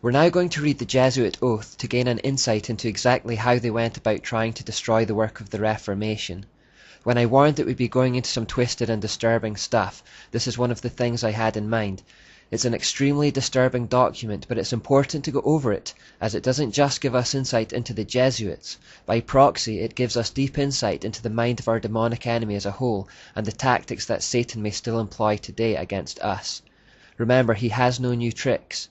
We're now going to read the Jesuit oath to gain an insight into exactly how they went about trying to destroy the work of the Reformation. When I warned that we'd be going into some twisted and disturbing stuff, this is one of the things I had in mind. It's an extremely disturbing document, but it's important to go over it, as it doesn't just give us insight into the Jesuits. By proxy, it gives us deep insight into the mind of our demonic enemy as a whole, and the tactics that Satan may still employ today against us. Remember, he has no new tricks.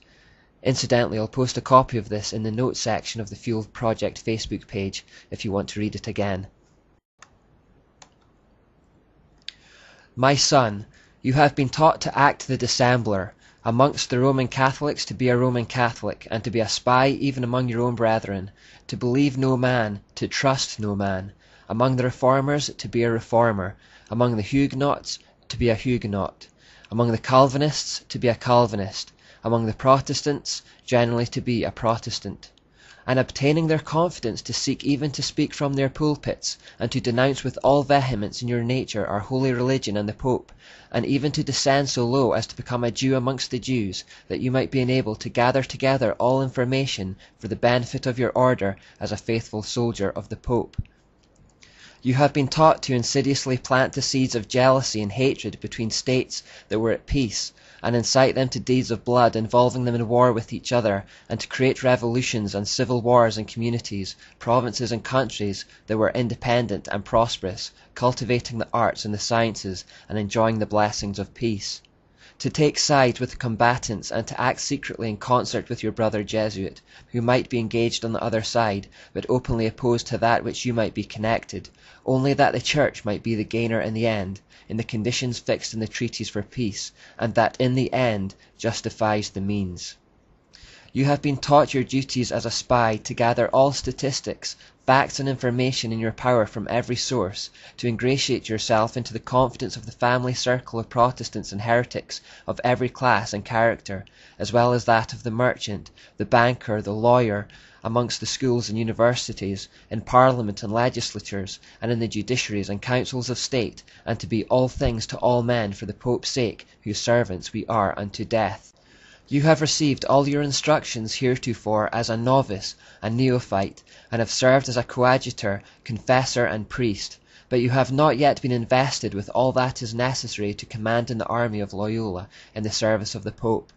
Incidentally, I'll post a copy of this in the notes section of the Fuel Project Facebook page if you want to read it again. My son, you have been taught to act the dissembler. Amongst the Roman Catholics to be a Roman Catholic, and to be a spy even among your own brethren, to believe no man, to trust no man. Among the Reformers to be a Reformer, among the Huguenots to be a Huguenot, among the Calvinists to be a Calvinist, among the Protestants generally to be a Protestant, and obtaining their confidence to seek even to speak from their pulpits, and to denounce with all vehemence in your nature our holy religion and the Pope, and even to descend so low as to become a Jew amongst the Jews, that you might be enabled to gather together all information for the benefit of your order as a faithful soldier of the Pope. You have been taught to insidiously plant the seeds of jealousy and hatred between states that were at peace, and incite them to deeds of blood involving them in war with each other, and to create revolutions and civil wars in communities, provinces and countries that were independent and prosperous, cultivating the arts and the sciences, and enjoying the blessings of peace. To take sides with the combatants, and to act secretly in concert with your brother Jesuit, who might be engaged on the other side, but openly opposed to that which you might be connected, only that the Church might be the gainer in the end, in the conditions fixed in the treaties for peace, and that in the end justifies the means. You have been taught your duties as a spy to gather all statistics, facts and information in your power from every source, to ingratiate yourself into the confidence of the family circle of Protestants and heretics of every class and character, as well as that of the merchant, the banker, the lawyer, amongst the schools and universities, in parliament and legislatures, and in the judiciaries and councils of state, and to be all things to all men for the Pope's sake, whose servants we are unto death. You have received all your instructions heretofore as a novice, a neophyte, and have served as a coadjutor, confessor, and priest, but you have not yet been invested with all that is necessary to command in the army of Loyola in the service of the Pope.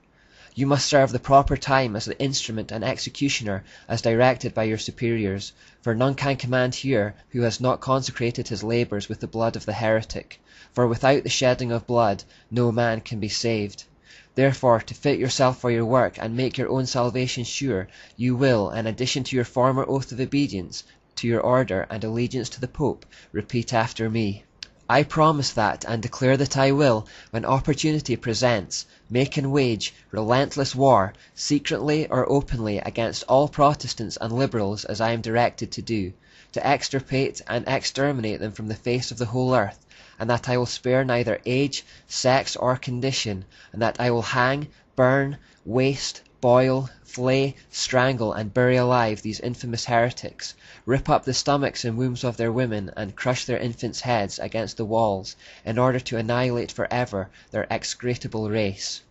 You must serve the proper time as the instrument and executioner as directed by your superiors, for none can command here who has not consecrated his labours with the blood of the heretic, for without the shedding of blood no man can be saved. Therefore, to fit yourself for your work and make your own salvation sure, you will, in addition to your former oath of obedience to your order and allegiance to the Pope, repeat after me. I promise that, and declare that I will, when opportunity presents, make and wage relentless war, secretly or openly, against all Protestants and Liberals as I am directed to do, to extirpate and exterminate them from the face of the whole earth, and that I will spare neither age, sex, or condition, and that I will hang, burn, waste, boil, flay, strangle, and bury alive these infamous heretics, rip up the stomachs and wombs of their women, and crush their infants' heads against the walls, in order to annihilate for ever their execrable race.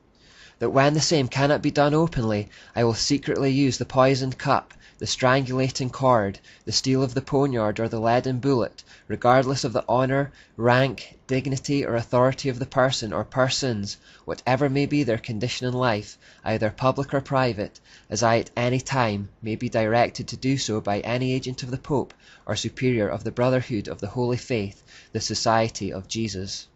That when the same cannot be done openly, I will secretly use the poisoned cup, the strangulating cord, the steel of the poniard, or the leaden bullet, regardless of the honour, rank, dignity, or authority of the person or persons, whatever may be their condition in life, either public or private, as I at any time may be directed to do so by any agent of the Pope, or superior of the Brotherhood of the Holy Faith, the Society of Jesus.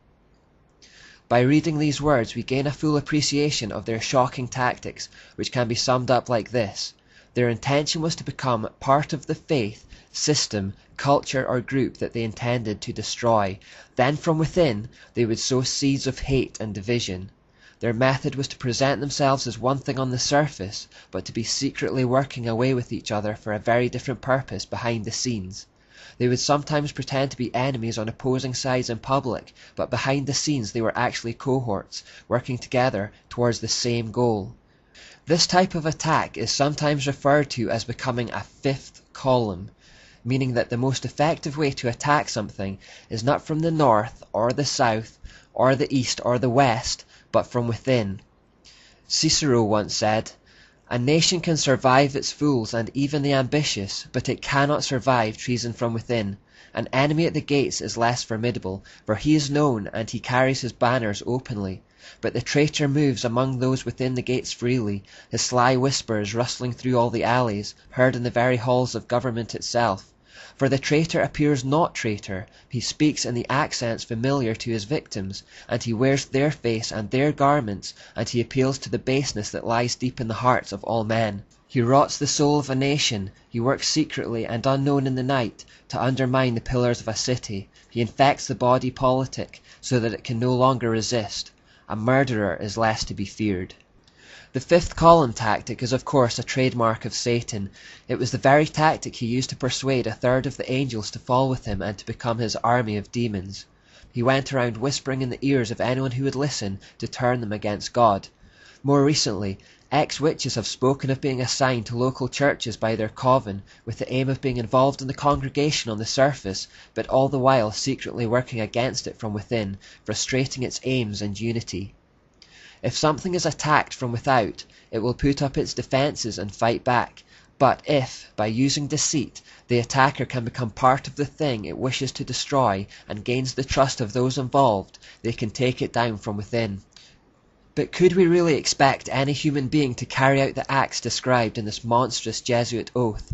By reading these words we gain a full appreciation of their shocking tactics, which can be summed up like this. Their intention was to become part of the faith, system, culture, or group that they intended to destroy. Then from within they would sow seeds of hate and division. Their method was to present themselves as one thing on the surface, but to be secretly working away with each other for a very different purpose behind the scenes. They would sometimes pretend to be enemies on opposing sides in public, but behind the scenes they were actually cohorts, working together towards the same goal. This type of attack is sometimes referred to as becoming a fifth column, meaning that the most effective way to attack something is not from the north, or the south, or the east, or the west, but from within. Cicero once said, A nation can survive its fools and even the ambitious, but it cannot survive treason from within. An enemy at the gates is less formidable, for he is known and he carries his banners openly. But the traitor moves among those within the gates freely, his sly whispers rustling through all the alleys, heard in the very halls of government itself. For the traitor appears not traitor, he speaks in the accents familiar to his victims, and he wears their face and their garments, and he appeals to the baseness that lies deep in the hearts of all men. He rots the soul of a nation, he works secretly and unknown in the night, to undermine the pillars of a city. He infects the body politic, so that it can no longer resist. A murderer is less to be feared. The fifth column tactic is of course a trademark of Satan. It was the very tactic he used to persuade a third of the angels to fall with him and to become his army of demons. He went around whispering in the ears of anyone who would listen to turn them against God. More recently, ex-witches have spoken of being assigned to local churches by their coven with the aim of being involved in the congregation on the surface, but all the while secretly working against it from within, frustrating its aims and unity. If something is attacked from without, it will put up its defenses and fight back, but if, by using deceit, the attacker can become part of the thing it wishes to destroy and gains the trust of those involved, they can take it down from within. But could we really expect any human being to carry out the acts described in this monstrous Jesuit oath?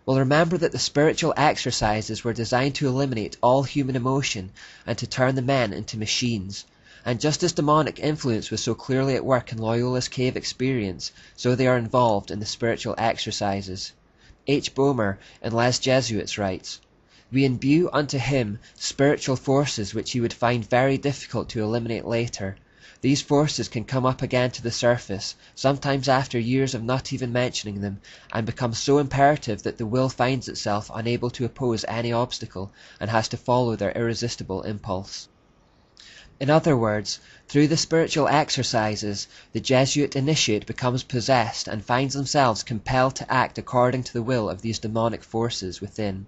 Well, remember that the spiritual exercises were designed to eliminate all human emotion and to turn the men into machines. And just as demonic influence was so clearly at work in Loyola's cave experience, so they are involved in the spiritual exercises. H. Boehmer in Les Jesuits writes, "We imbue unto him spiritual forces which he would find very difficult to eliminate later. These forces can come up again to the surface, sometimes after years of not even mentioning them, and become so imperative that the will finds itself unable to oppose any obstacle, and has to follow their irresistible impulse." In other words, through the spiritual exercises, the Jesuit initiate becomes possessed and finds themselves compelled to act according to the will of these demonic forces within.